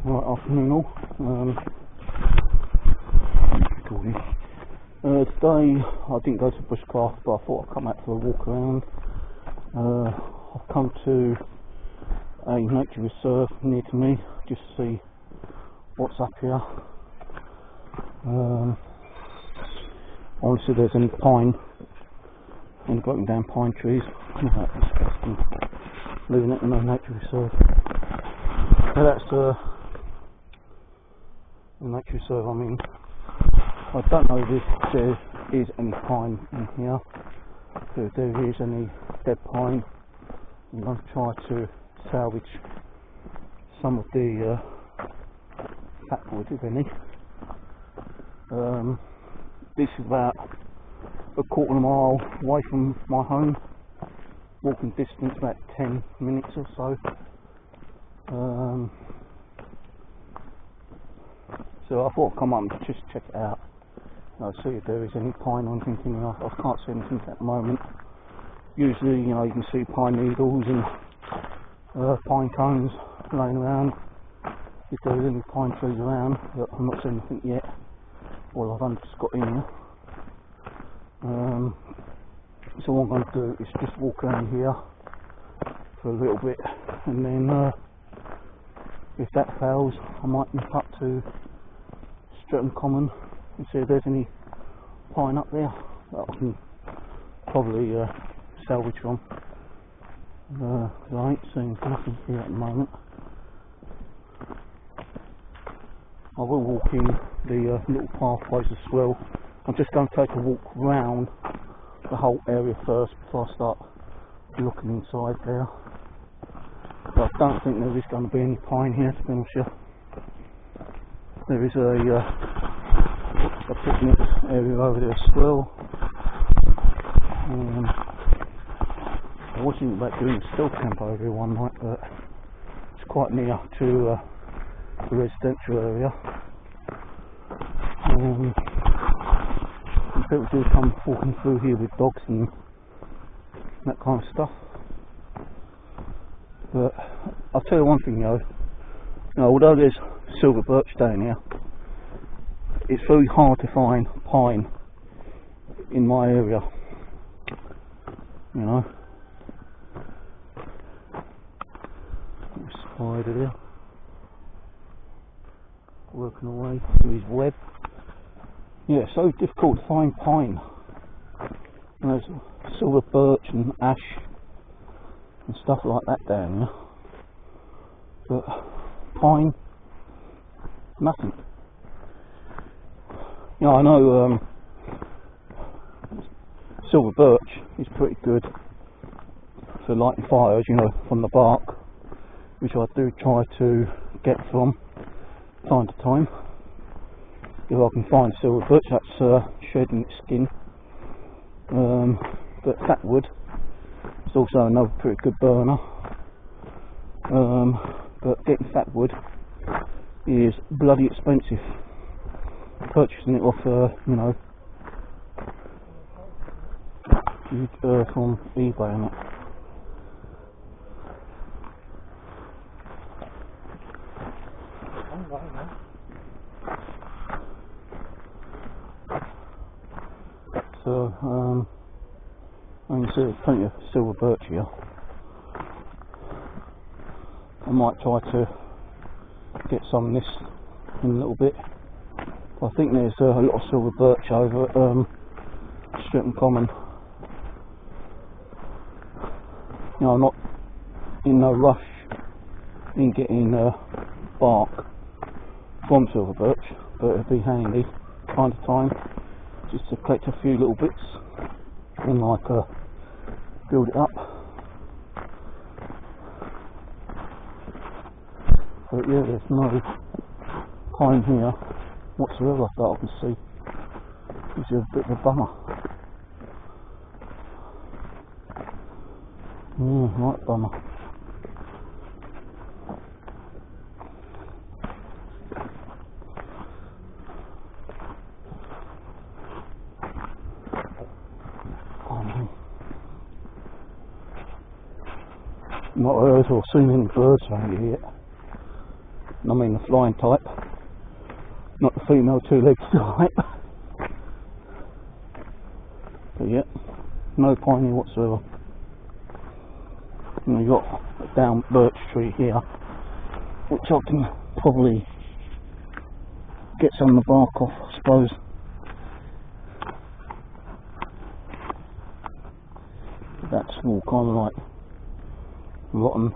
Right, afternoon all. Recording. Today I didn't go to bushcraft, but I thought I'd come out for a walk around. I've come to a nature reserve near to me just to see what's up here. I want to see if there's any pine, any broken down pine trees. That's disgusting. Living it in a nature reserve. So that's the nature reserve I'm in. I don't know if there is any pine in here. So if there is any dead pine, I'm going to try to salvage some of the fat wood, if any. This is about a quarter of a mile away from my home. Walking distance about 10 minutes or so. So I thought I'd come up and just check it out. See if there is any pine or anything in here. I can't see anything at the moment. Usually, you can see pine needles and pine cones laying around. If there is any pine trees around, but I'm not seeing anything yet. All I've just got in here. So what I'm going to do is just walk around here for a little bit, and then if that fails, I might nip up to Streatham Common and see if there's any pine up there that I can probably salvage from. I ain't seeing nothing here at the moment. I will walk in the little pathways as well. I'm just going to take a walk round the whole area first before I start looking inside there. But I don't think there is going to be any pine here, to be honest with you. There is a picnic area over there as well. I was thinking about doing a still camp over here one night, but it's quite near to the residential area. People do come walking through here with dogs and that kind of stuff. But I'll tell you one thing though, although there's silver birch down here, it's very hard to find pine in my area. There's a spider there, working away through his web. Yeah, it's so difficult to find pine. There's silver birch and ash and stuff like that down here, but pine, nothing. I know silver birch is pretty good for lighting fires, from the bark, which I do try to get from time to time. If I can find silver birch that's shedding its skin. But fat wood is also another pretty good burner. But getting fat wood is bloody expensive. Purchasing it off, from eBay and it. So, I can see there's plenty of silver birch here. I might try to get some of this in a little bit. I think there's a lot of silver birch over at Streatham Common. I'm not in no rush in getting bark from silver birch, but it'd be handy time to time just to collect a few little bits and build it up. But yeah, there's no pine here whatsoever that I can see, which is a bit of a bummer. Right bummer. Not heard or seen any birds around here yet. I mean the flying type, not the female two-legged type. But yeah, no pine here whatsoever. And we've got a down birch tree here, which I can probably get some of the bark off, I suppose. That's all kind of like rotten.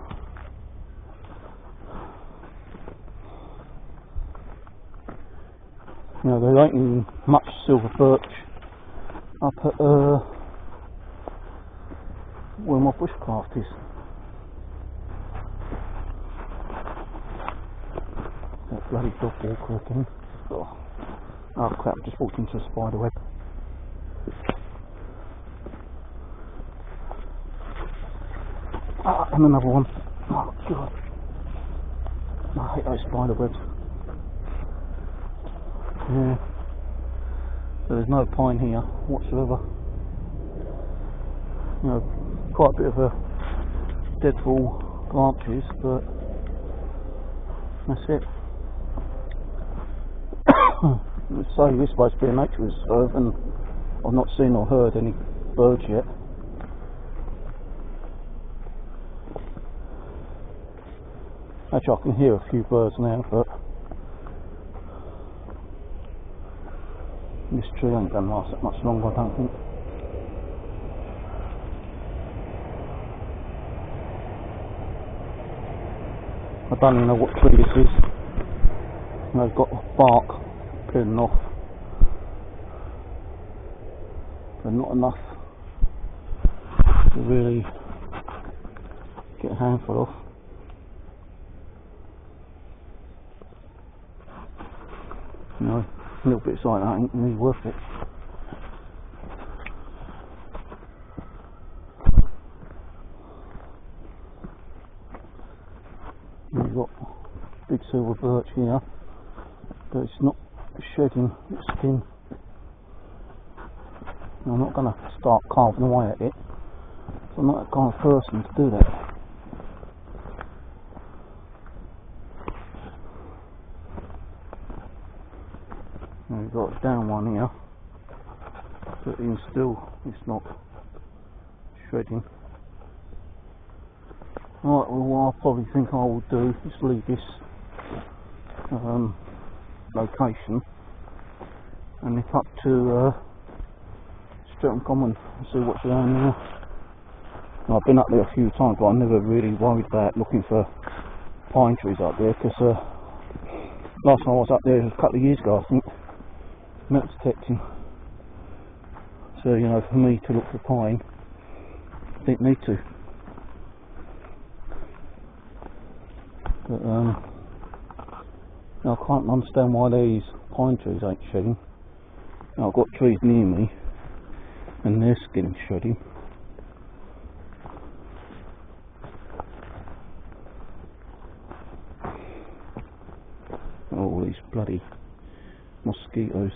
You know, there ain't even much silver birch up at where my bushcraft is. That bloody dog walker again. Oh crap, just walked into a spider web. And another one. Oh god. I hate those spider webs. Yeah. So there's no pine here whatsoever. You know, quite a bit of a deadfall branches, but that's it. So this is supposed to be a nature reserve, and I've not seen or heard any birds yet. Actually, I can hear a few birds now, but this tree ain't going to last that much longer, I don't think. I don't even know what tree this is. You know, it's got bark peeling off, but not enough to really get a handful off. You know, little bits like that ain't really worth it. We've got big silver birch here, but it's not shedding its skin. And I'm not going to start carving away at it. I'm not that kind of person to do that. And we've got a down one here, but even still it's not shredding. Right, well what I probably think I will do is leave this location and nip up to Streatham Common and see what's around there. Now, I've been up there a few times, but I never really worried about looking for pine trees up there, because last time I was up there was a couple of years ago, I think, metal detecting. So, you know, for me to look for pine, I didn't need to. But I can't understand why these pine trees ain't shedding. Now, I've got trees near me and they're getting shedding. Oh, these bloody mosquitoes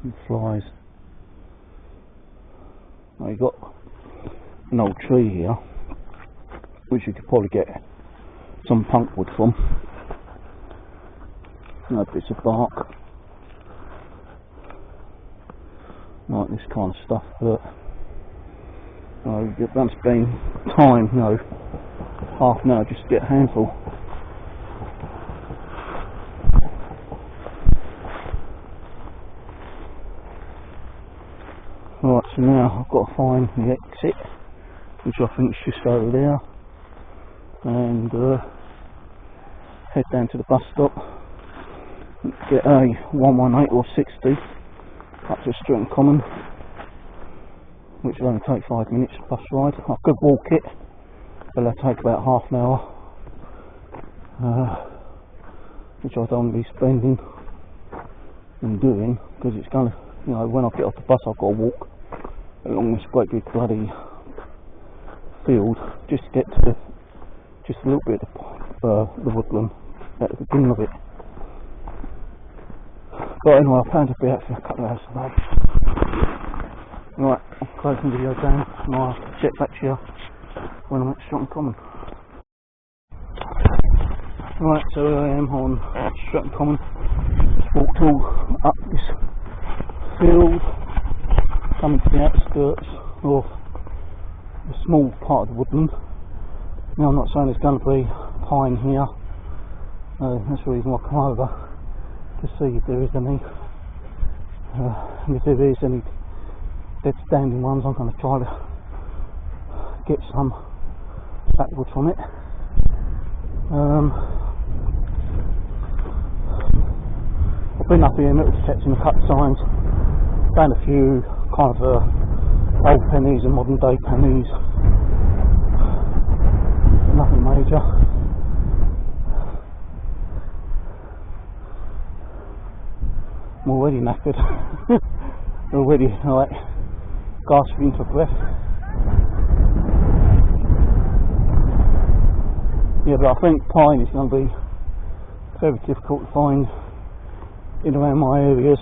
and flies. Now, you've got an old tree here which you could probably get some punk wood from. No bits of bark, like this kind of stuff, but you don't spend time, you know, half an hour just to get a handful. Right, so now I've got to find the exit, which I think is just over there, and head down to the bus stop, get a 118 or 60 up to Streatham Common, which will only take 5 minutes bus ride. I could walk it, but it'll take about half an hour, which I don't want to be spending and doing, because it's going to, you know, when I get off the bus I've got to walk along this great big bloody field just to get to just a little bit of the woodland at the beginning of it. But anyway, I planned to be out for a couple of hours today. Right, I'm closing the video down and I'll check back to you when I'm at Streatham Common. Right, so here I am on Streatham Common. Just walked all up this field, coming to the outskirts of a small part of the woodland. Now I'm not saying there's going to be pine here, that's the reason why I come over, to see if there is any, and if there is any dead standing ones I'm going to try to get some backwood from it. I've been up here metal detecting a couple of times, found a few kind of old pennies and modern day pennies, nothing major. I'm already knackered, already like gasping for breath. Yeah, but I think pine is going to be very difficult to find in around my areas,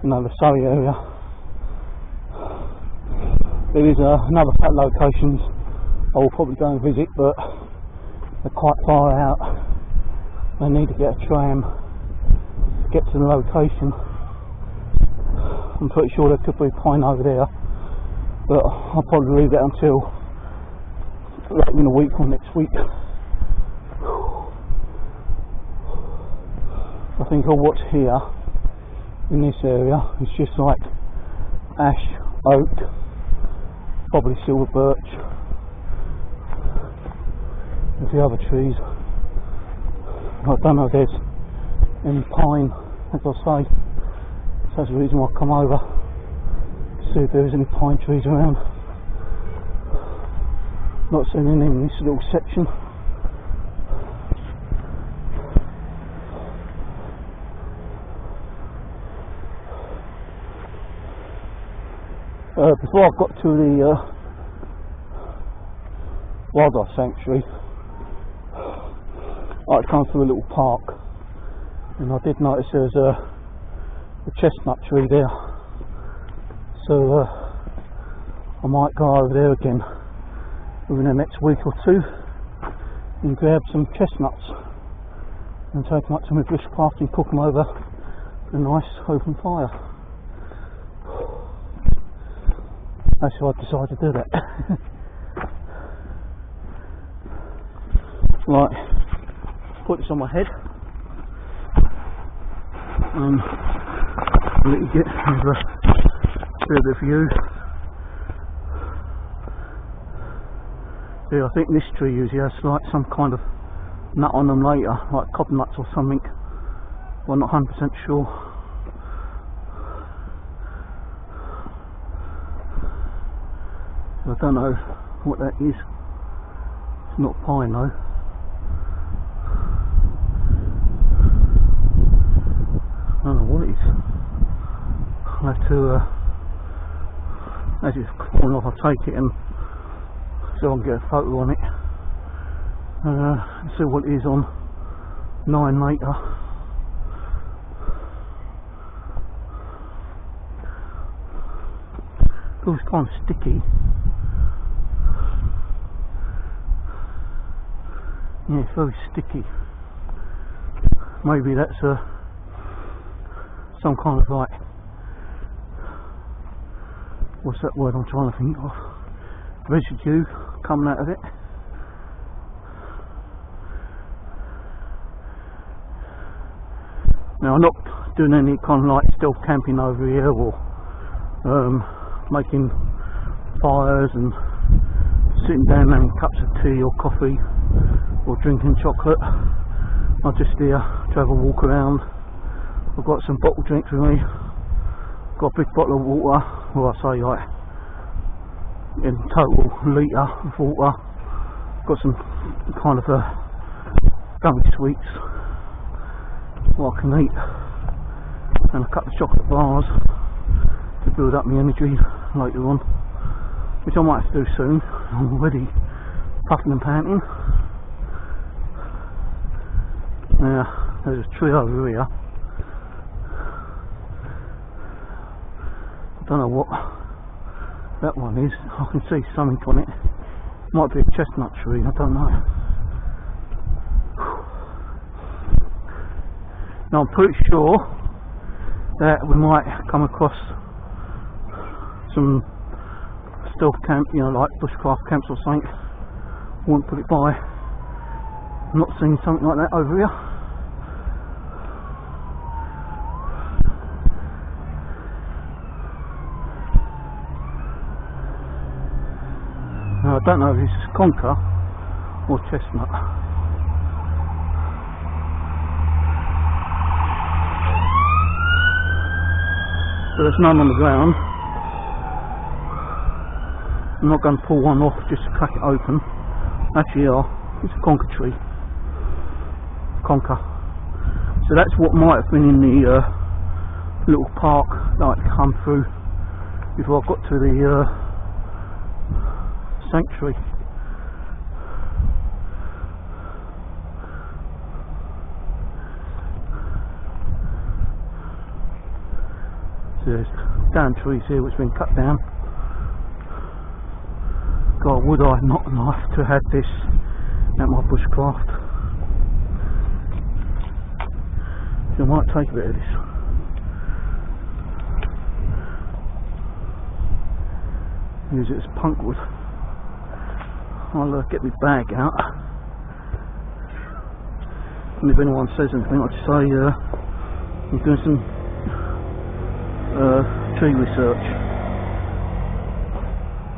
the Surrey area. There is another couple locations I will probably go and visit, but they're quite far out. I need to get a tram to get to the location. I'm pretty sure there could be pine over there, but I'll probably leave that until like in a week or next week. I think all what's here in this area is just like ash, oak, probably silver birch. There's the other trees. I don't know if there's any pine, as I say. So that's the reason why I come over, to see if there is any pine trees around. Not seeing any in this little section. Before I got to the wildlife sanctuary, I had come through a little park, and I did notice there was a chestnut tree there, so I might go over there again within the next week or two and grab some chestnuts and take them up to my bushcraft and cook them over a nice open fire. That's why I decided to do that. Right, put this on my head and let you get a bit of view. Yeah, I think this tree usually has like some kind of nut on them later, like cotton nuts or something. I'm not 100% sure. I don't know what that is. It's not pine though. I don't know what it is. I'll have to, as it's falling off, I'll take it and so I can get a photo on it. And see what it is on 9 later. Feels kind of sticky. Yeah, it's very sticky. Maybe that's some kind of like, what's that word I'm trying to think of? Residue coming out of it. Now I'm not doing any kind of like stealth camping over here or making fires and sitting down having cups of tea or coffee or drinking chocolate. I'm just here to have a walk around. I've got some bottled drinks with me. Got a big bottle of water, well I say like in total litre of water. Got some kind of gummy sweets what I can eat, and a couple of chocolate bars to build up my energy later on, which I might have to do soon. I'm already puffing and panting. Now there's a tree over here. I don't know what that one is. I can see something on it. Might be a chestnut tree, I don't know. Now I'm pretty sure that we might come across some stealth camp, you know, like bushcraft camps or something. Wouldn't put it by. I'm not seeing something like that over here. Now, I don't know if this is conker or chestnut. So there's none on the ground. I'm not going to pull one off just to crack it open. Actually, it's a conker tree. Conker. So that's what might have been in the little park that I'd come through before I got to the sanctuary. So there's down trees here which have been cut down. God, would I not like to have this at my bushcraft. So I might take a bit of this. Use it as punk wood. I'll get my bag out, and if anyone says anything, I'll just say I'm doing some tree research.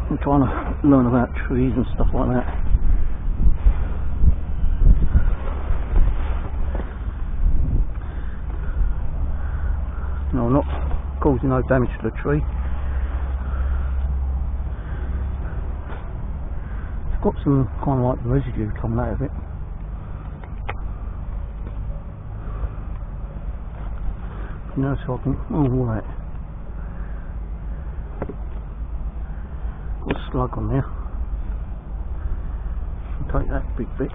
I'm trying to learn about trees and stuff like that. No, I'm not causing no damage to the tree. It's got some kind of like residue coming out of it. You know, so I can, oh right, got a slug on there. I'll take that big bit.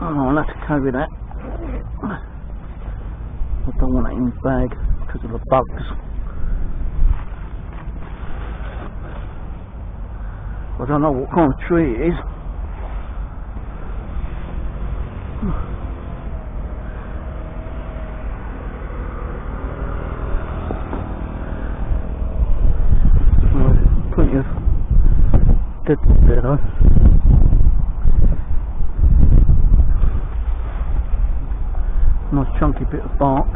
Oh, I'll have to carry that. I don't want it in the bag because of the bugs. I don't know what kind of tree it is. Plenty of dead wood there though. Nice chunky bit of bark.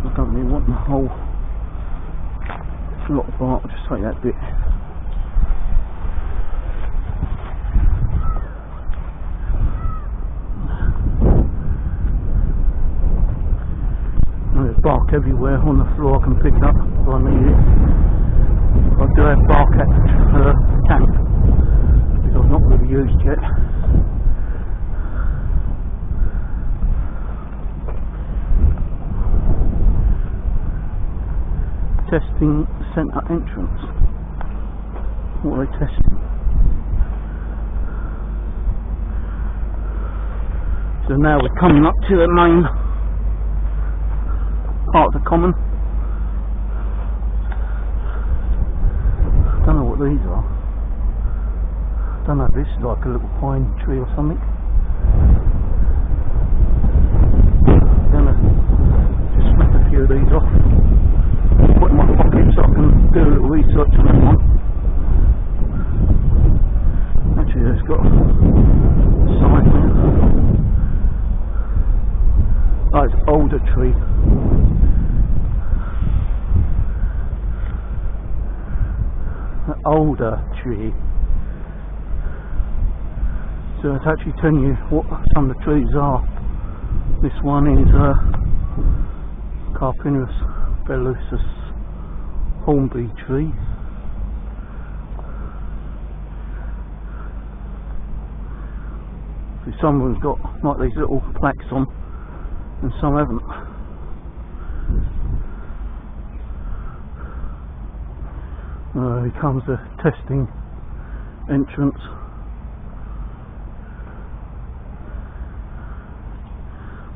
I don't really want the whole lot of bark, I'll just take that bit. There's bark everywhere on the floor I can pick up if I need it. I do have bark at camp, which I've not really used yet. Testing centre entrance. What are they testing? So now we're coming up to the main part of the common. I don't know what these are. I don't know if this is like a little pine tree or something. I'm gonna just snap a few of these off. Put in my pocket so I can do a little research on that one. Actually, it's got a sign there. Oh, it's older tree. An older tree. So it's actually telling you what some of the trees are. This one is Campinglife hornbeam tree. So some of them's got like these little plaques on, and some haven't. Here comes the testing entrance.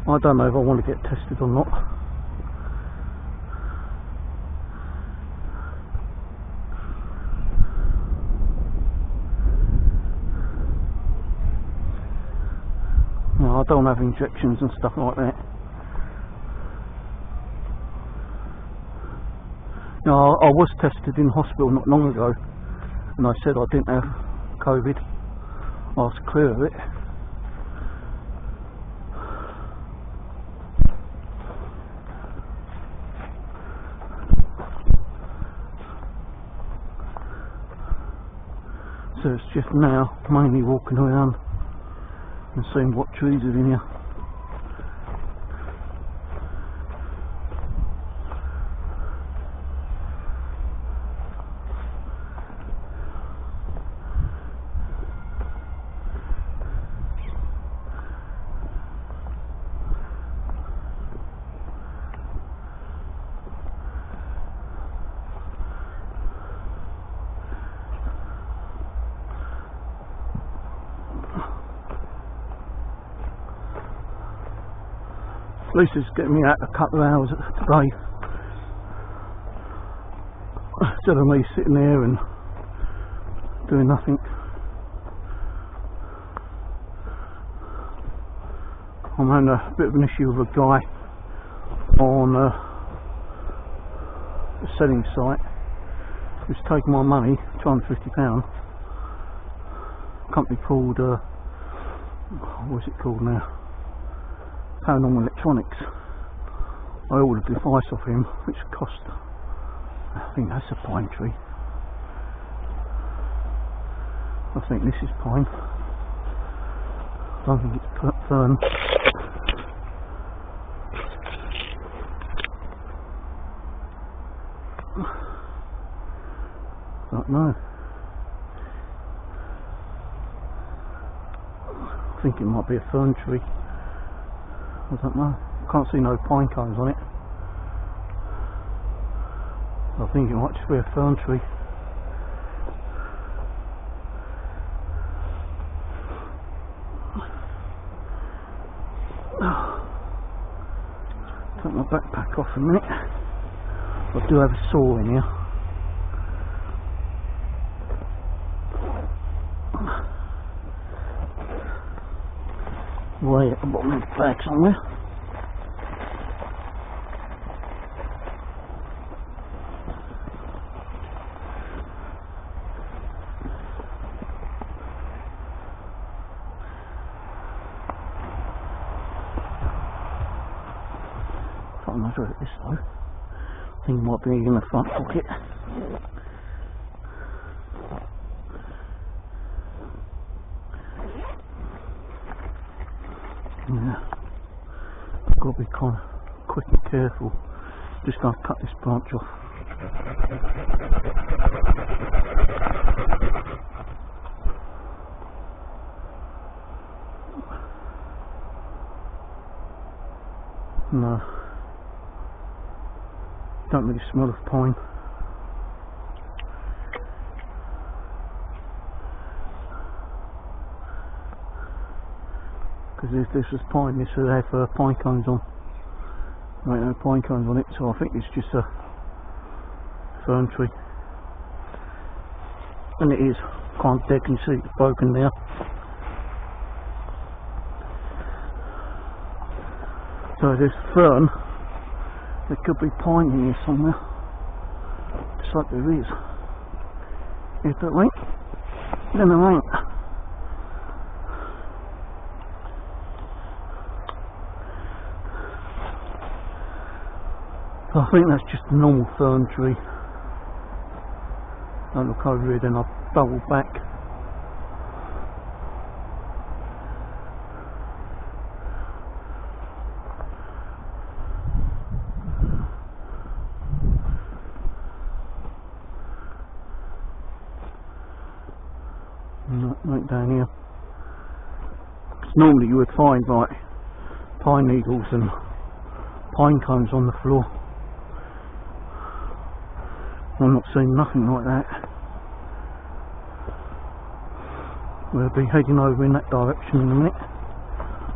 I don't know if I want to get tested or not. don't have injections and stuff like that. No, I was tested in hospital not long ago, and I said I didn't have COVID. I was clear of it. So it's just now mainly walking around and seeing what trees are in here. At least it's getting me out a couple of hours today, instead of me sitting there and doing nothing. I'm having a bit of an issue with a guy on the selling site who's taken my money, £250. A company called, what is it called now? Paranormal Electronics. I ordered a device off him which cost, I think that's a pine tree. I think this is pine. I don't think it's fern. Don't know. I think it might be a fern tree. I don't know. Can't see no pine cones on it. I think it might just be a fern tree. Take my backpack off a minute. I do have a saw in here. Way at the bottom of the bag somewhere. Can't measure it this though. I think it might be in the front pocket. Yeah, I've got to be kind of quick and careful. Just going to cut this branch off. No, don't really smell of pine. Because if this was pine, this would have pine cones on. There ain't no pine cones on it, so I think it's just a fern tree. And it is kind of dead, you can see it's broken there. So there's fern, there could be pine in here somewhere. Just like there is. If there ain't, then there ain't. I think that's just a normal fern tree. I'll look over here, then I'll double back. Right down here. Because normally you would find like pine needles and pine cones on the floor. I'm not seeing nothing like that. We'll be heading over in that direction in a minute.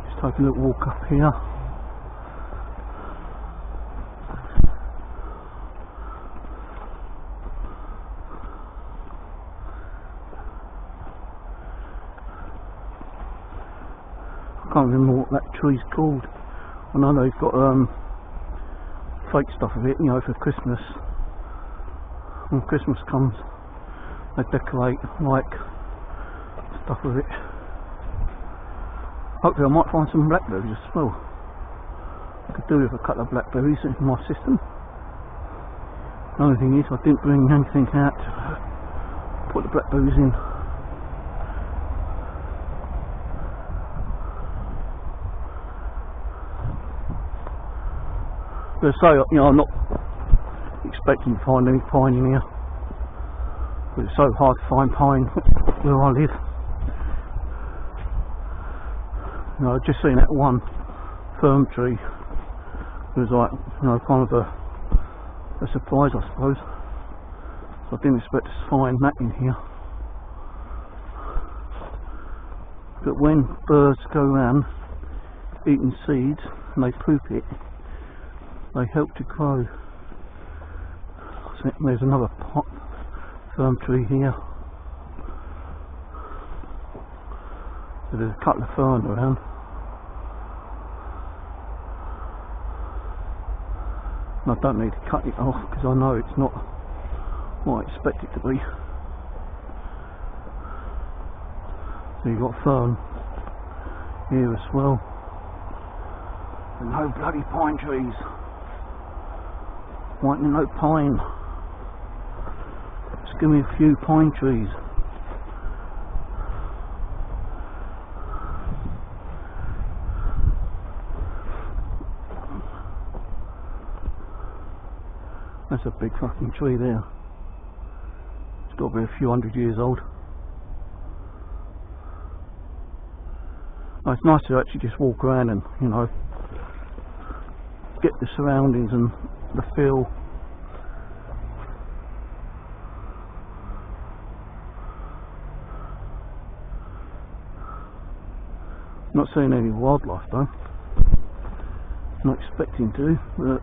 Just take a little walk up here. I can't remember what that tree's called. I know they've got fake stuff of it, you know, for Christmas. When Christmas comes, they decorate like stuff with it. Hopefully I might find some blackberries as well. I could do with a couple of blackberries in my system. The only thing is I didn't bring anything out to put the blackberries in. So, you know, I'm not expecting to find any pine in here, but it's so hard to find pine where I live. You know, I've just seen that one firm tree. It was like, you know, kind of a surprise, I suppose. So I didn't expect to find that in here. But when birds go around eating seeds and they poop it, they help to grow. So there's another firm tree here. So there's a couple of fern around. And I don't need to cut it off because I know it's not what I expect it to be. So you've got fern here as well. And no bloody pine trees. Why ain't there no pine? Just give me a few pine trees. That's a big fucking tree there. It's got to be a few hundred years old. Oh, it's nice to actually just walk around and, you know, get the surroundings and the feel. Not seeing any wildlife though. Not expecting to, but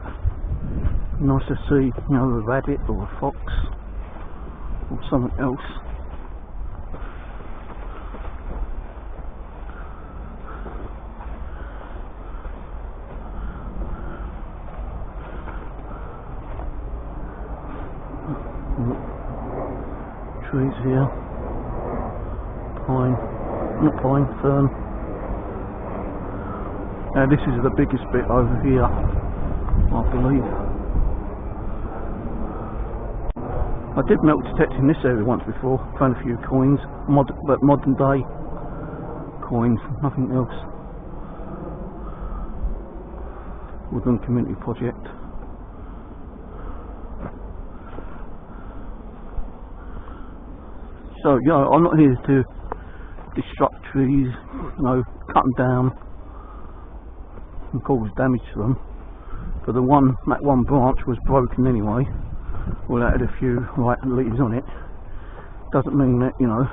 nice to see, you know, a rabbit or a fox or something else. Trees here, pine, not pine, fern. Now this is the biggest bit over here, I believe. I did metal detect in this area once before, found a few coins, but modern day coins, nothing else. Woodland Community Project. So, you know, I'm not here to destruct trees, you know, cut them down and cause damage to them. But that one branch was broken anyway. Well, that had a few leaves on it. Doesn't mean that, you know,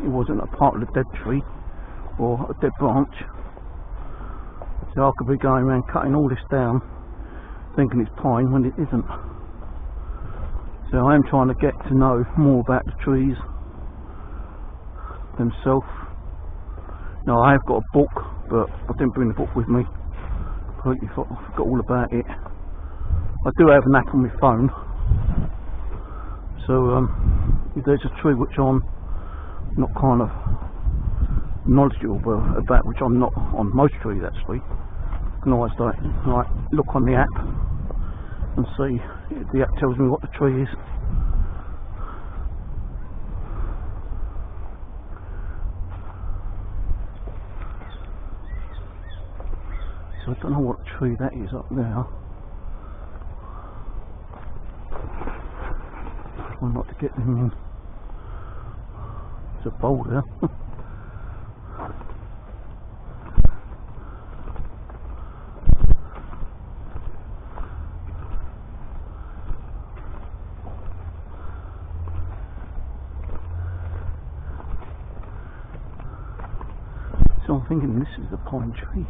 it wasn't a part of the dead tree or a dead branch. So I could be going around cutting all this down, thinking it's pine when it isn't. So I am trying to get to know more about the trees themselves. Now I have got a book, but I didn't bring the book with me. Completely forgot all about it. I do have an app on my phone. So if there's a tree which I'm not kind of knowledgeable about, which I'm not on most trees actually, I can always like look on the app and see if the app tells me what the tree is. So I don't know what tree that is up there. Try not to get them in. It's a boulder. So I'm thinking this is the pine tree.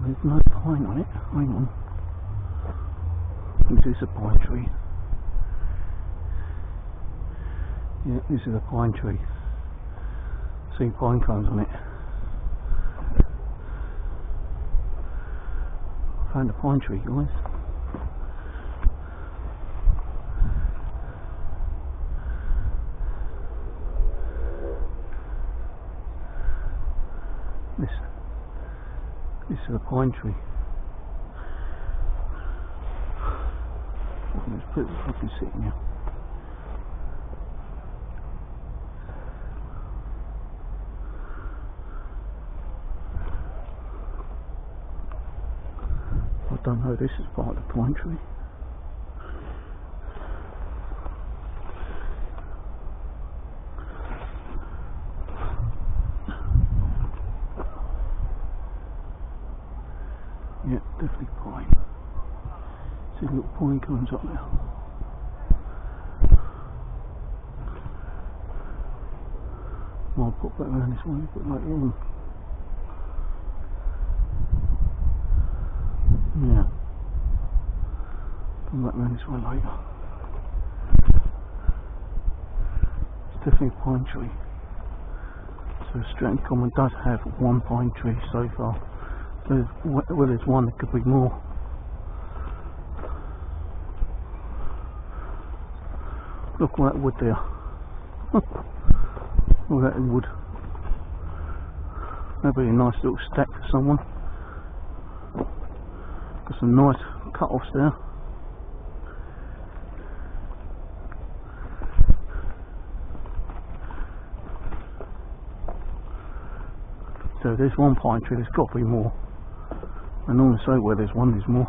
There's no pine on it. Hang on. This is a pine tree. Yeah, this is a pine tree. see pine cones on it. Found a pine tree, guys. This is a pine tree. Let's put it so I can see it now. I don't know, this is part of the pine tree. Yeah, definitely pine. See little pine cones up there. I'll put that around this way, but later on. Yeah. Come back around this way later. It's definitely a pine tree. So Streatham Common does have one pine tree so far. Well, there's one, there could be more. Look all that wood there. All that wood. That'd be a nice little stack for someone. Got some nice cut-offs there. So there's one pine tree, there's got to be more. I normally say where there's one, there's more.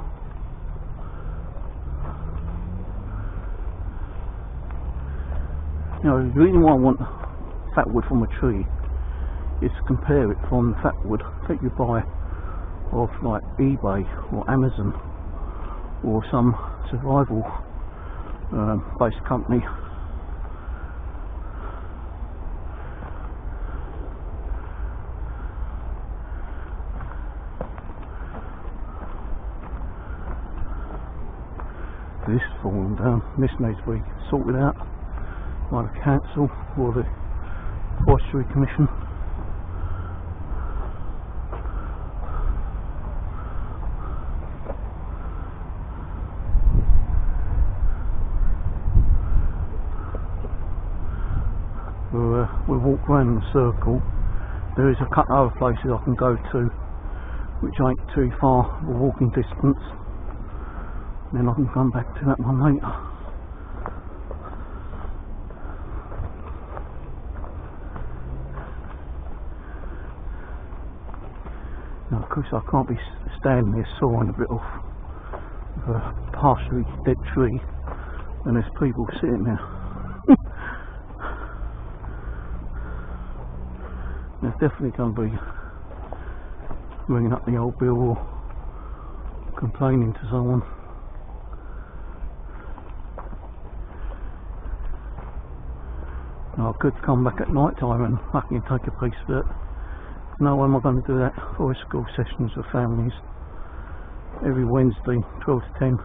You know, the reason why I want fat wood from a tree is to compare it from the fat wood that you buy off like eBay or Amazon or some survival based company. This is falling down. This needs to be sorted out by the council or the forestry commission. We'll walk round the circle. There is a couple of other places I can go to which ain't too far of a walking distance. Then I can come back to that one later. Now of course I can't be standing there sawing a bit off of a partially dead tree and there's people sitting there. There's definitely going to be ringing up the old bill or complaining to someone. Now I could come back at night time and fucking take a piece of it. No way am I going to do that. Forest school sessions with families every Wednesday 12 to 10.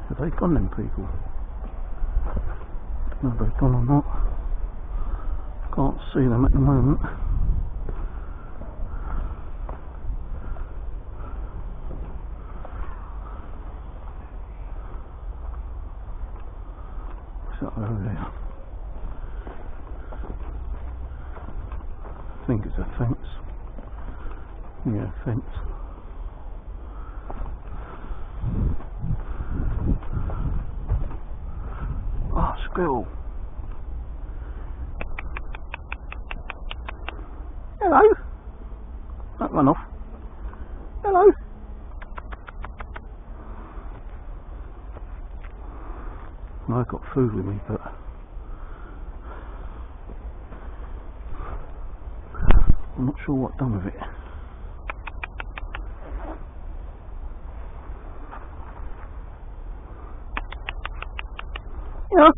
Have they gone them people? I don't know if they've gone or not. Can't see them at the moment. What's that over there? I think it's a fence. Yeah, fence. Squirrel. Hello. Don't run off. Hello. No, I've got food with me, but I'm not sure what I've done with it. Yeah.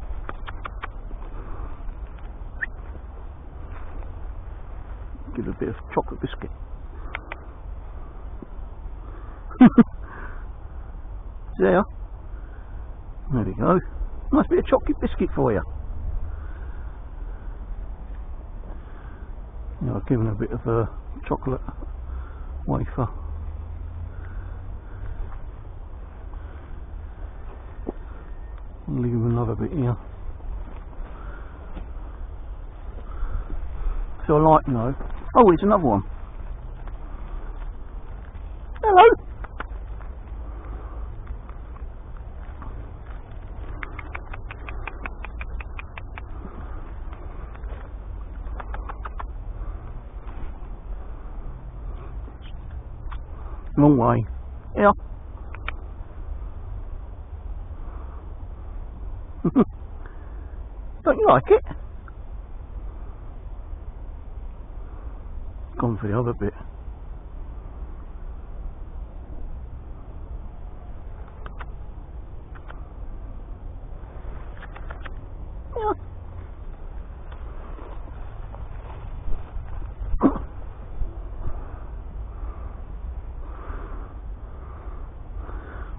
bit of chocolate biscuit. There we go. Nice bit of chocolate biscuit for you. Yeah, I've given a bit of a chocolate wafer. I'll leave another bit here. So I like, you know. Oh, here's another one. Hello. Wrong way. Yeah. Don't you like it? Gone for the other bit. Yeah.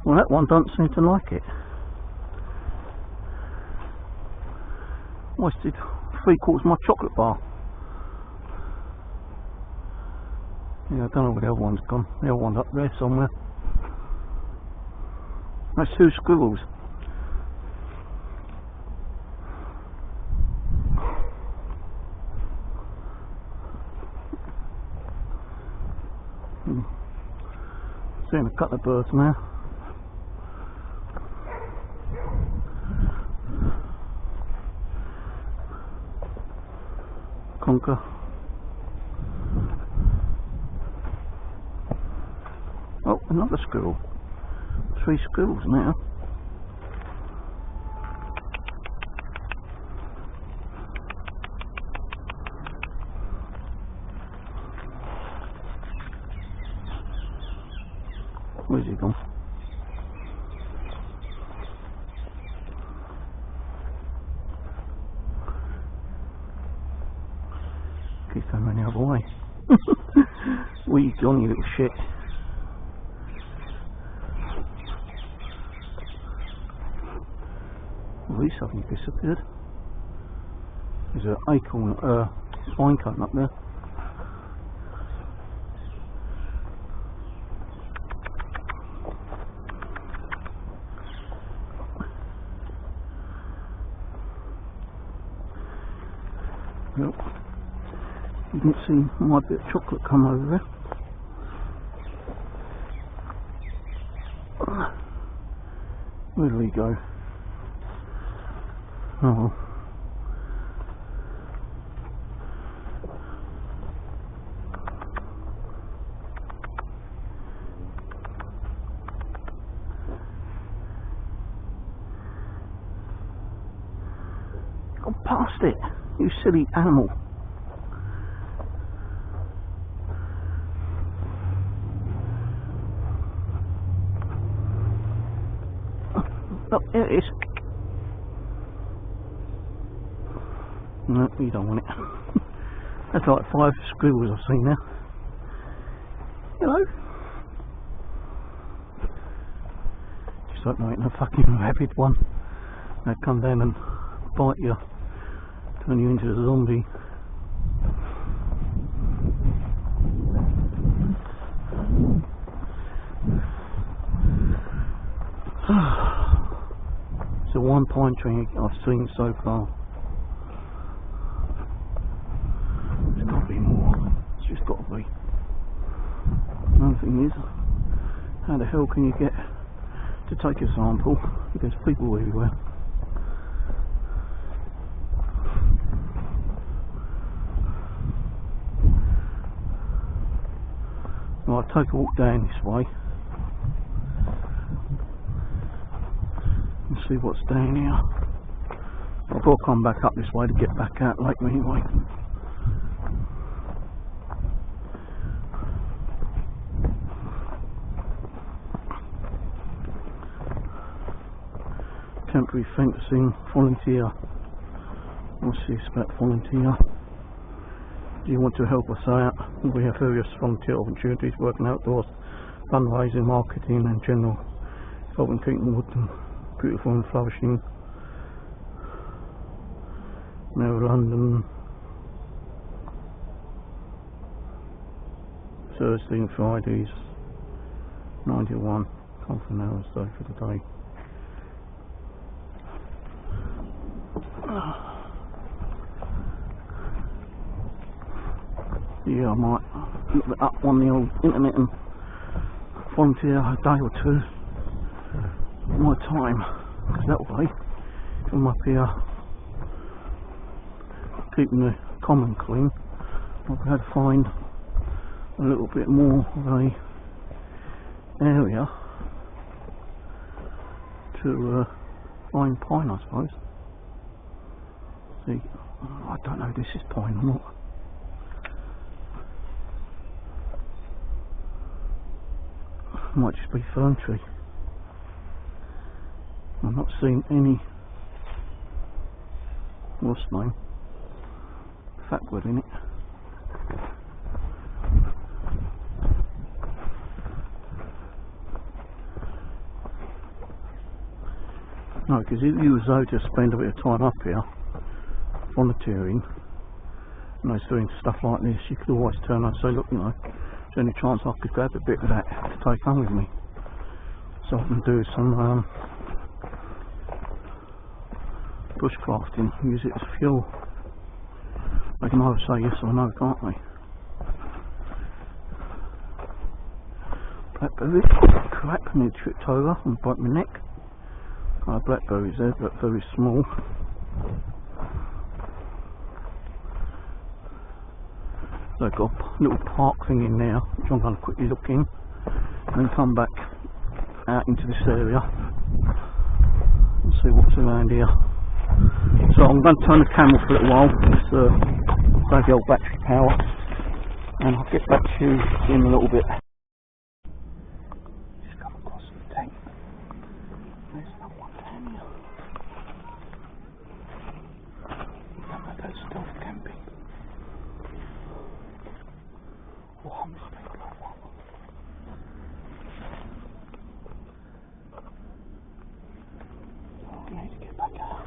Well, that one doesn't seem to like it. Wasted 3/4 of my chocolate bar. Yeah, I don't know where the other one's gone. The other one's up there somewhere. That's 2 squirrels. Seeing a couple of birds now. Conker. Oh, another squirrel. 3 squirrels now. Where's he gone? Keep going the other way. Where you gone, you little shit? Well, he suddenly disappeared. There's an acorn, pine cone up there. Well, you can see my bit of chocolate come over there. Where did he go? Oh well. Gone past it, you silly animal. Oh, there it is. No, you don't want it. That's like 5 squirrels I've seen now. Hello. Just hope there ain't a fucking rabid one. They come down and bite you, turn you into a zombie. It's the one pine tree I've seen so far. There's got to be more. It's just got to be. Another thing is, how the hell can you get to take a sample? There's people everywhere. Well, I'll take a walk down this way and see what's down here. I've got to come back up this way to get back out later anyway. Temporary fencing, volunteer. What's this about volunteer? Do you want to help us out? We have various volunteer opportunities working outdoors, fundraising, marketing and general helping keeping wood beautiful and flourishing. Now London, Thursday and Fridays, 91, half an hour's day for the day. Yeah, I might look it up on the old internet and volunteer a day or two of my time, because that way I'm up here keeping the common clean. I've had to find a little bit more of a area to find pine, I suppose. See, I don't know if this is pine or not. Might just be fern tree. I'm not seeing any, what's the name, fatwood in it. No, because if you was though to spend a bit of time up here volunteering and I was doing stuff like this, you could always turn and say, look, you know, is there any chance I could grab a bit of that to take home with me, so I can do some bushcrafting, use it as fuel. They can either say yes or no, can't they? Blackberries, crap, I nearly tripped over and broke my neck. Blackberries there, but very small. They've got a little park thing in there, which I'm going to quickly look in, and then come back out into this area and see what's around here. So I'm going to turn the camera for a little while, just save the old battery power, and I'll get back to you in a little bit. Just come across the tank. There's another one down here. That's stealth camping. Oh, I must be a lot of I need to get back out.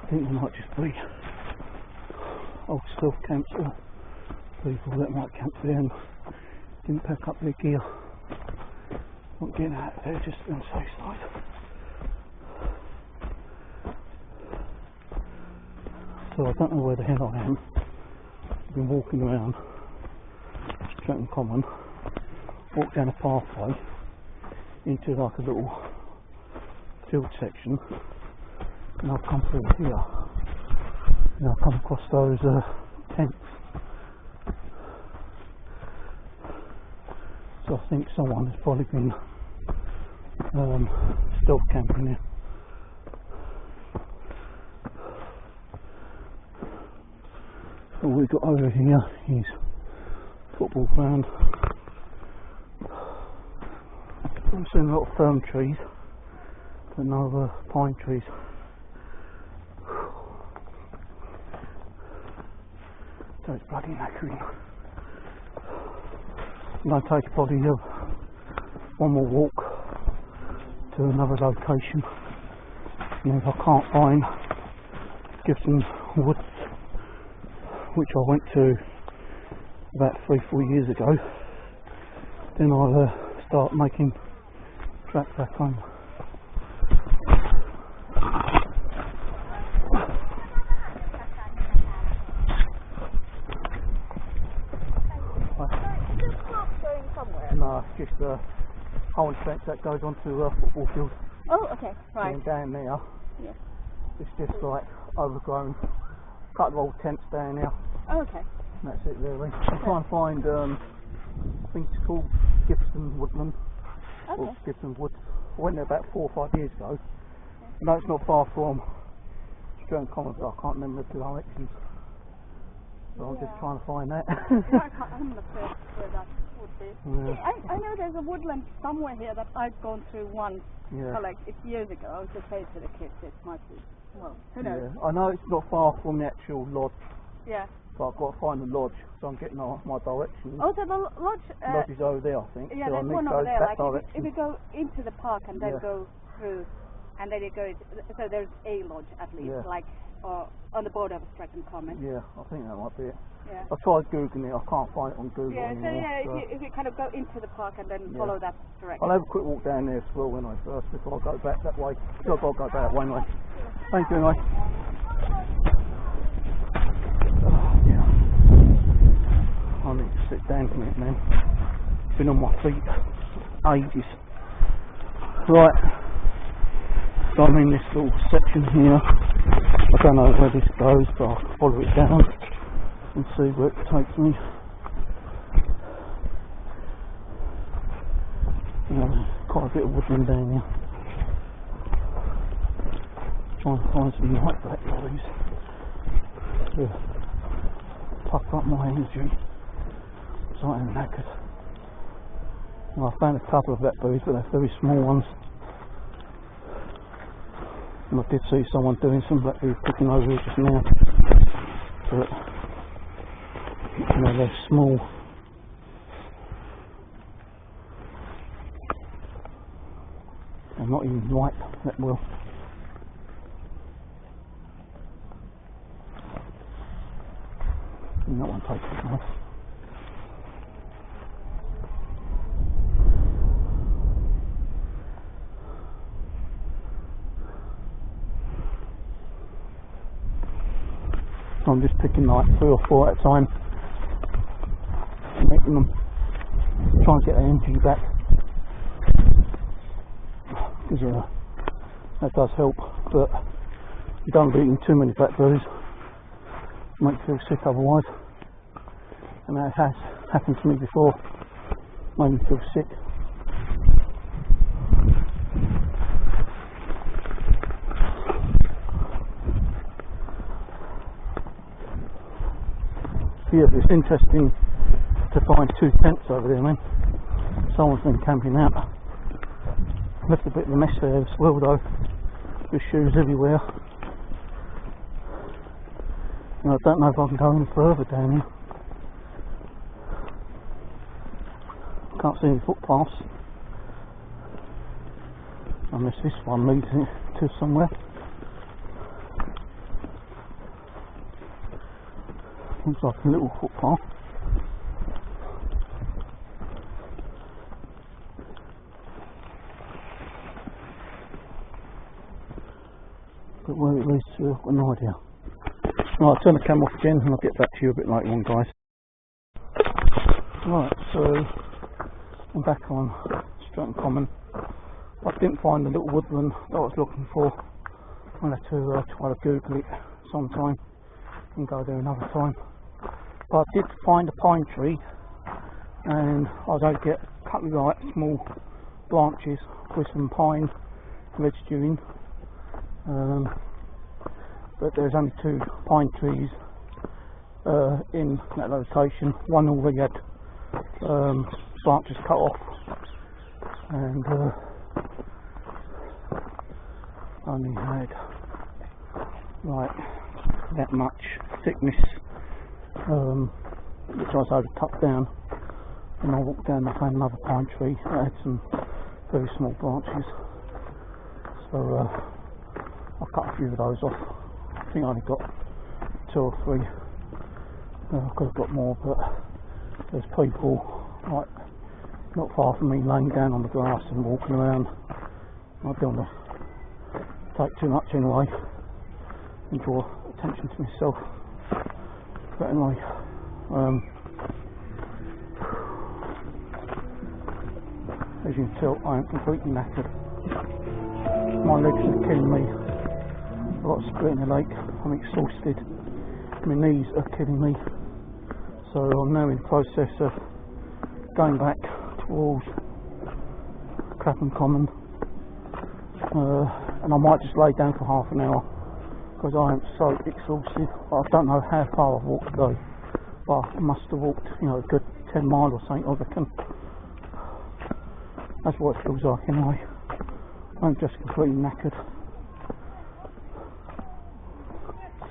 I think there might just be old stealth camps or people that might camp there and didn't pack up their gear. Not getting out there, just on the safe side. So I don't know where the hell I am. I've been walking around Streatham Common, walked down a pathway into like a little field section, and I've come through here and I've come across those tents. So I think someone has probably been stealth camping there. All we've got over here is football ground. I'm seeing a lot of fern trees, but no pine trees. So it's bloody knackering. I'm going to take probably one more walk to another location, and if I can't find Gibson Woods, which I went to about 3-4 years ago, then I'll start making tracks back home. No, it's just old fence that goes onto a football field. Oh, okay, right. And down there, Yeah. it's just like overgrown. Couple of old tents down there. Oh, okay. And that's it really. I'm trying to find, I think it's called Gibson Woodland. Okay. Or Gibson Wood. I went there about 4 or 5 years ago. No, it's not far from Streatham Commons, but I can't remember the directions. So I'm just trying to find that. I'm not sure where that would be. Yeah. I know there's a woodland somewhere here that I've gone through once. Yeah. Like it's years ago. I was just saying to the kids, it might be. Well, who knows? Yeah. I know it's not far from the actual lodge. Yeah. But I've got to find the lodge, so I'm getting my directions. Oh, so the lodge. Lodge is over there, I think. Yeah, so there's I need one to go over there. that Like direction. if you go into the park and then Yeah. go through, and then you go. So there's a lodge at least, Yeah. like on the border of Streatham Common. Yeah, I think that might be it. Yeah. I tried googling it, I can't find it on Google Yeah, so anymore. yeah, So if you kind of go into the park and then Yeah. follow that direction. I'll have a quick walk down there as well when I first, before I go back that way. I've got to go back that way anyway. Thank you anyway. Yeah. I need to sit down for a minute, man. Been on my feet ages. Right. So I'm in this little section here. I don't know where this goes, but I'll follow it down and see where it takes me. Quite a bit of woodland down here. Trying to find some white blackberries to puff up my energy. So I'm knackered. Well, I found a couple of blackberries, but they're very small ones. And I did see someone doing some blackberry picking over here just now. But they're small. They're not even ripe that well. And that one tastes nice. So I'm just picking like 3 or 4 at a time, making them, try and get the energy back, because that does help, but you don't be eating too many blackberries, it makes you feel sick otherwise, and that has happened to me before, made me feel sick. Yeah, it's interesting to find 2 tents over there, man. Someone's been camping out. Left a bit of a mess there as well though, with shoes everywhere. And I don't know if I can go any further down here. Can't see any footpaths. Unless this one leads it to somewhere. Looks like a little footpath. But where it leads to, I've got no idea. Right, I'll turn the camera off again and I'll get back to you a bit later on, guys. Right, so I'm back on Streatham Common. I didn't find the little woodland that I was looking for. I'll have to try to Google it sometime and go there another time. But I did find a pine tree, and I was able to get a couple of like small branches with some pine residue in. But there's only 2 pine trees in that location. One already had branches cut off, and only had like that much thickness, which I was able to cut down. And I walked down and found another pine tree that had some very small branches, so I cut a few of those off. I think I only got 2 or 3. I could have got more, but there's people like not far from me laying down on the grass and walking around. I don't want to take too much anyway and draw attention to myself. But anyway, as you can tell, I am completely knackered. My legs are killing me. I've got a split in the lake. I'm exhausted. My knees are killing me. So I'm now in the process of going back towards Clapham Common. And I might just lay down for half an hour because I am so exhausted. I don't know how far I've walked today, but I must have walked, you know, a good 10 miles or something, I reckon. That's what it feels like anyway. I'm just completely knackered.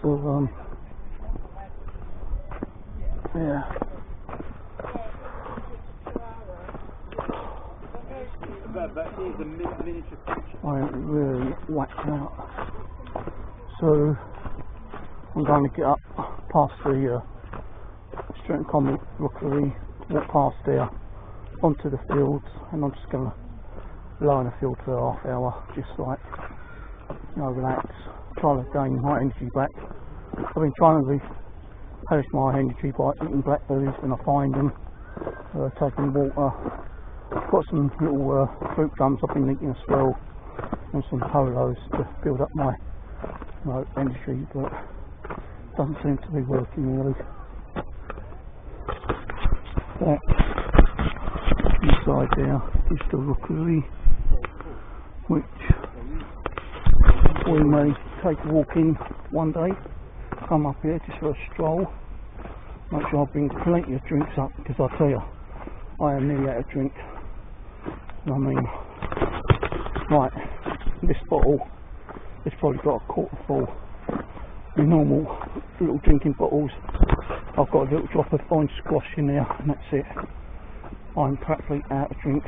So yeah. I am really whacked out. So I'm going to get up past the Streatham Common rookery, walk past there onto the fields, and I'm just going to lie in the field for a half hour, just like, you know, relax, try to gain my energy back. I've been trying to replenish my energy by eating blackberries when I find them, taking water. I've got some little fruit gums I've been eating as well, and some polos to build up my, you know, energy, but it doesn't seem to be working really. That inside there is the rookery, which we may take a walk in one day. Come up here just for a stroll. Make sure I bring plenty of drinks up, because I tell you, I am nearly out of drink. I mean, right, this bottle, it's probably got a quarter full. The normal little drinking bottles, I've got a little drop of orange squash in there, and that's it. I'm practically out of drink.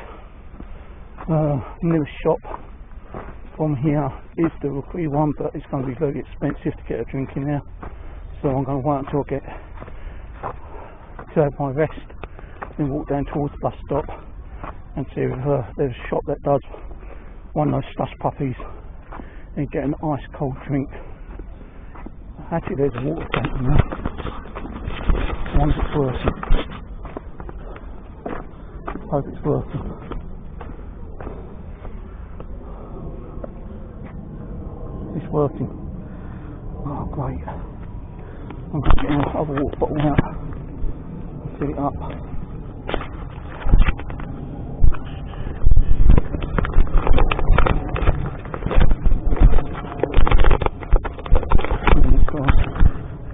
Nearest shop from here is the rookery one, but it's going to be very expensive to get a drink in there. So I'm going to wait until I get to have my rest, then walk down towards the bus stop and see if there's a shop that does one of those slush puppies and get an ice cold drink. Actually, there's a water tank in there. I wonder if it's working. Hope it's working. It's working. Oh, great. I'm going to get another water bottle out and fill it up.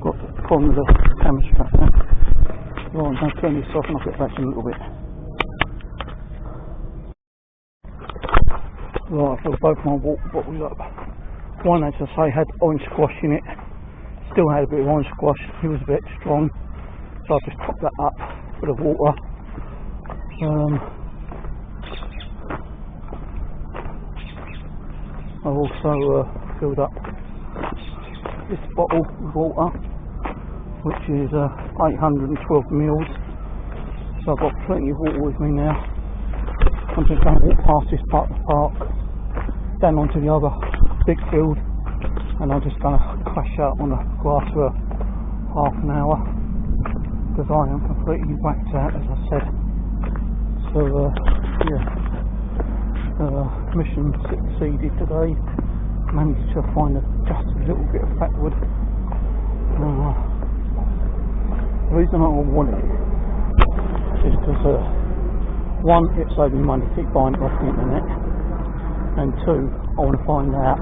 Got the problem with the camera strap now. Right, I'm going to turn this off and I'll get back in a little bit. Right, I filled both my water bottles up. One, as I say, had orange squash in it. Still had a bit of orange squash. It was a bit strong, so I just topped that up with the water. I've also filled up this bottle of water, which is 812 mils. So I've got plenty of water with me now. I'm just going to walk past this part of the park, down onto the other big field, and I'm just going to crash out on the grass for half an hour, because I am completely whacked out, as I said. So yeah, mission succeeded today. Managed to find just a little bit of fat wood. The reason I want it is because one, it saves me money to keep buying it off the internet, and two, I want to find out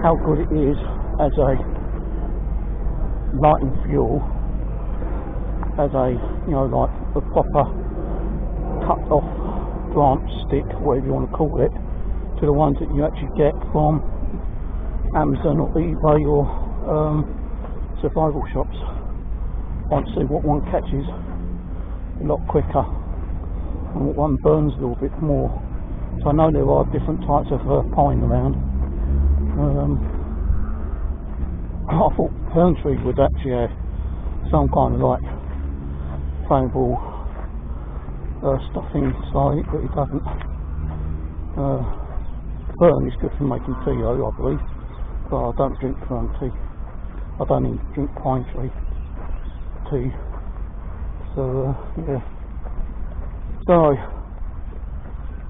how good it is as a lighting fuel, as a, you know, like a proper cut off branch stick, whatever you want to call it, to the ones that you actually get from Amazon or eBay or survival shops. I want to see what one catches a lot quicker and what one burns a little bit more. So I know there are different types of pine around. I thought fern tree would actually have some kind of like flammable stuff inside it, but it doesn't. Fern is good for making tea though, I believe, but I don't drink fern tea. I don't even drink pine tree tea. So yeah. So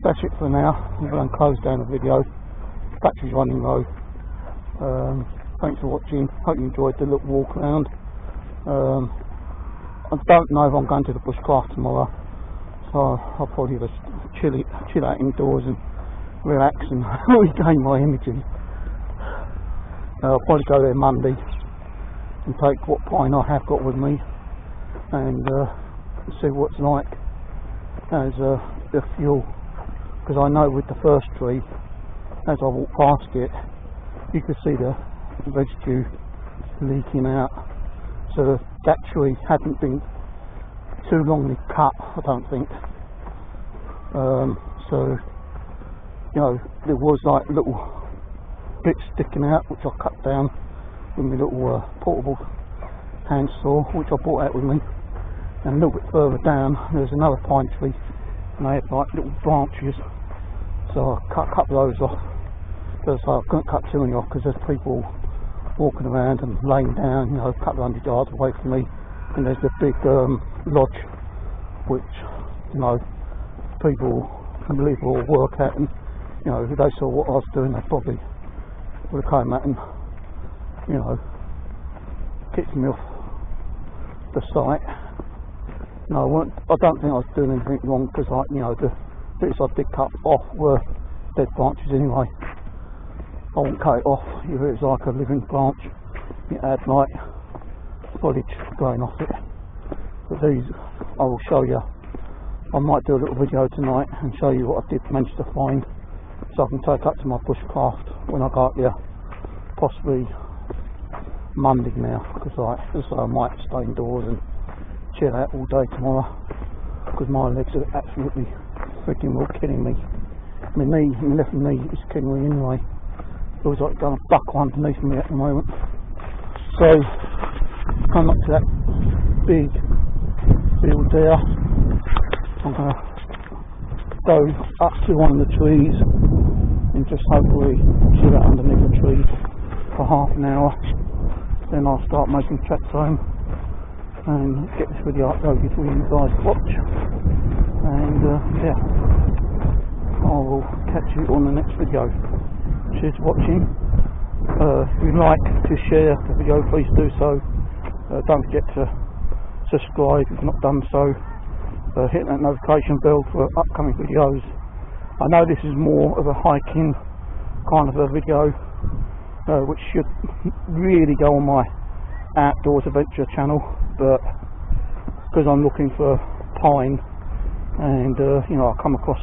that's it for now. I'm going to close down the video. Battery's running low. Thanks for watching. Hope you enjoyed the little walk around. I don't know if I'm going to the bushcraft tomorrow, so I'll probably just chill out indoors and relax and regain my energy. I'll probably go there Monday and take what pine I have got with me and see what it's like as the fuel, because I know with the first tree, as I walked past it, you could see the residue leaking out. So that tree hadn't been too longly cut, I don't think. So, you know, there was like little bits sticking out which I cut down with my little portable hand saw, which I brought out with me. And a little bit further down there's another pine tree and they had like little branches, so I cut a couple of those off. But so I couldn't cut too many off because there's people walking around and laying down, you know, a couple of 100 yards away from me. And there's the big lodge which, you know, people can believe will work at, and you know, if they saw what I was doing they probably would have come at and, you know, kicked me off the site. No, I don't think I was doing anything wrong, because, like, you know, the bits I did cut off were dead branches anyway. I wouldn't cut it off if it was like a living branch. It had like foliage growing off it. But these I will show you. I might do a little video tonight and show you what I did manage to find, so I can take up to my bushcraft when I go up there, possibly Monday now, because I might stay indoors and chill out all day tomorrow, because my legs are absolutely freaking well killing me. My left knee is killing me anyway. Feels like it's going to buckle underneath me at the moment. So come up to that big field there. I'm going to go up to one of the trees and just hopefully chill out underneath the tree for half an hour. Then I'll start making tracks home and get this video uploaded for you guys to watch. And yeah, I will catch you on the next video. Cheers for watching. If you'd like to share the video, please do so. Don't forget to subscribe if you've not done so. Hit that notification bell for upcoming videos. I know this is more of a hiking kind of a video, which should really go on my outdoors adventure channel, but because I'm looking for pine and you know, I come across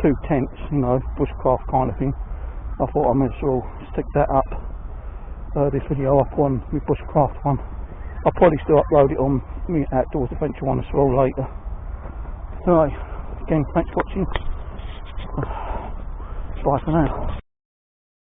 2 tents, you know, bushcraft kind of thing, I thought I might as well stick that up, this video up on my bushcraft one. I'll probably still upload it on my outdoors adventure one as well later. So again, thanks for watching. Bye for now.